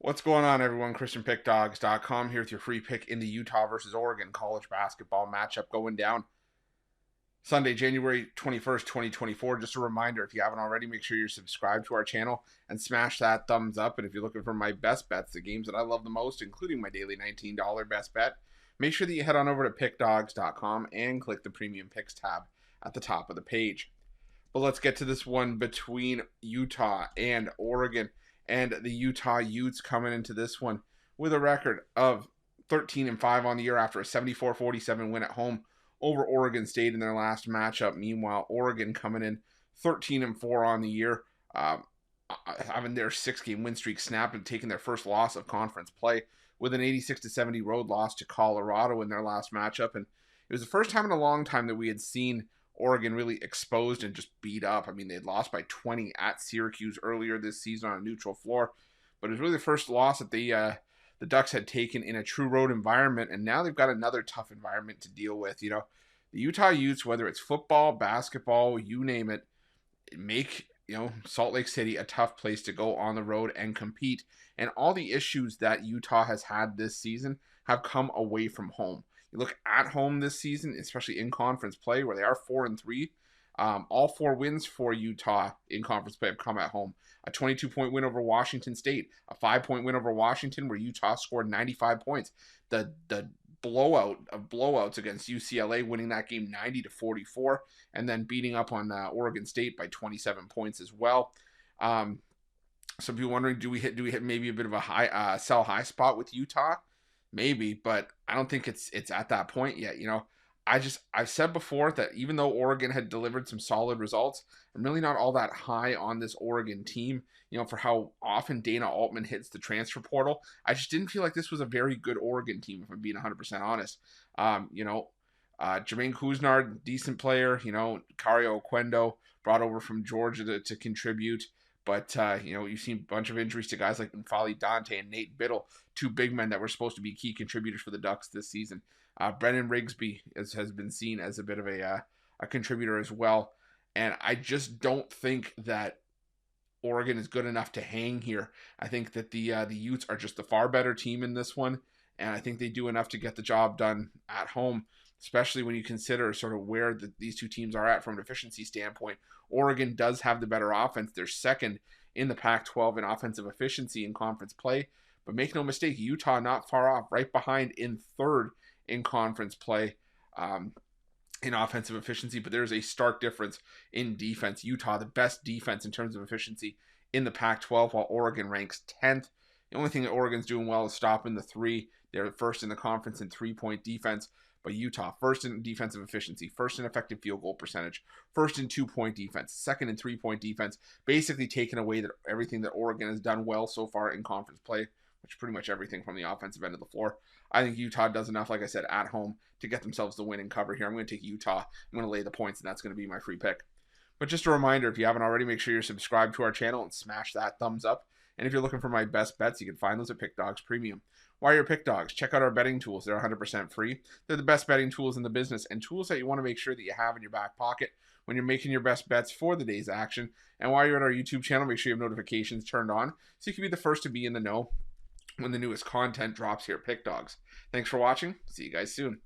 What's going on, everyone? Pickdawgz.com here with your free pick in the Utah versus Oregon college basketball matchup going down Sunday, January 21st, 2024. Just a reminder, if you haven't already, make sure you're subscribed to our channel and smash that thumbs up. And if you're looking for my best bets, the games that I love the most, including my daily $19 best bet, make sure that you head on over to Pickdawgz.com and click the Premium Picks tab at the top of the page. But let's get to this one between Utah and Oregon. And the Utah Utes coming into this one with a record of 13-5 on the year after a 74-47 win at home over Oregon State in their last matchup. Meanwhile, Oregon coming in 13-4 on the year, having their 6-game win streak snapped and taking their first loss of conference play with an 86-70 road loss to Colorado in their last matchup. And it was the first time in a long time that we had seen Oregon really exposed and just beat up. I mean, they had lost by 20 at Syracuse earlier this season on a neutral floor, but it was really the first loss that the Ducks had taken in a true road environment, and now they've got another tough environment to deal with. You know, the Utah Utes, whether it's football, basketball, you name it, make Salt Lake City a tough place to go on the road and compete. And all the issues that Utah has had this season have come away from home. You look at home this season, especially in conference play, where they are 4-3. All 4 wins for Utah in conference play have come at home. A 22-point win over Washington State, a 5-point win over Washington, where Utah scored 95 points. The blowout of blowouts against UCLA, winning that game 90-44, and then beating up on Oregon State by 27 points as well. Some people wondering, do we hit maybe a bit of a high sell high spot with Utah? Maybe, but I don't think it's at that point yet. I've said before that even though Oregon had delivered some solid results, I'm really not all that high on this Oregon team, for how often Dana Altman hits the transfer portal. I just didn't feel like this was a very good Oregon team, if I'm being 100% honest. Jermaine Couisnard, decent player, Kario Oquendo brought over from Georgia to contribute. But, you've seen a bunch of injuries to guys like N'Faly Dante and Nate Biddle, 2 big men that were supposed to be key contributors for the Ducks this season. Brennan Rigsby has been seen as a bit of a contributor as well. And I just don't think that Oregon is good enough to hang here. I think that the Utes are just the far better team in this one. And I think they do enough to get the job done at home, especially when you consider sort of where these two teams are at from an efficiency standpoint. Oregon does have the better offense. They're second in the Pac-12 in offensive efficiency in conference play. But make no mistake, Utah not far off, right behind in third in conference play in offensive efficiency. But there's a stark difference in defense. Utah, the best defense in terms of efficiency in the Pac-12, while Oregon ranks 10th. The only thing that Oregon's doing well is stopping the 3. They're first in the conference in 3-point defense. But Utah, first in defensive efficiency, first in effective field goal percentage, first in 2-point defense, second in 3-point defense, basically taking away everything that Oregon has done well so far in conference play, which is pretty much everything from the offensive end of the floor. I think Utah does enough, like I said, at home to get themselves the win and cover here. I'm going to take Utah. I'm going to lay the points, and that's going to be my free pick. But just a reminder, if you haven't already, make sure you're subscribed to our channel and smash that thumbs up. And if you're looking for my best bets, you can find those at Pick Dawgz Premium. While you're Pick Dawgz, check out our betting tools. They're 100% free. They're the best betting tools in the business and tools that you want to make sure that you have in your back pocket when you're making your best bets for the day's action. And while you're at our YouTube channel, make sure you have notifications turned on so you can be the first to be in the know when the newest content drops here at Pick Dawgz. Thanks for watching. See you guys soon.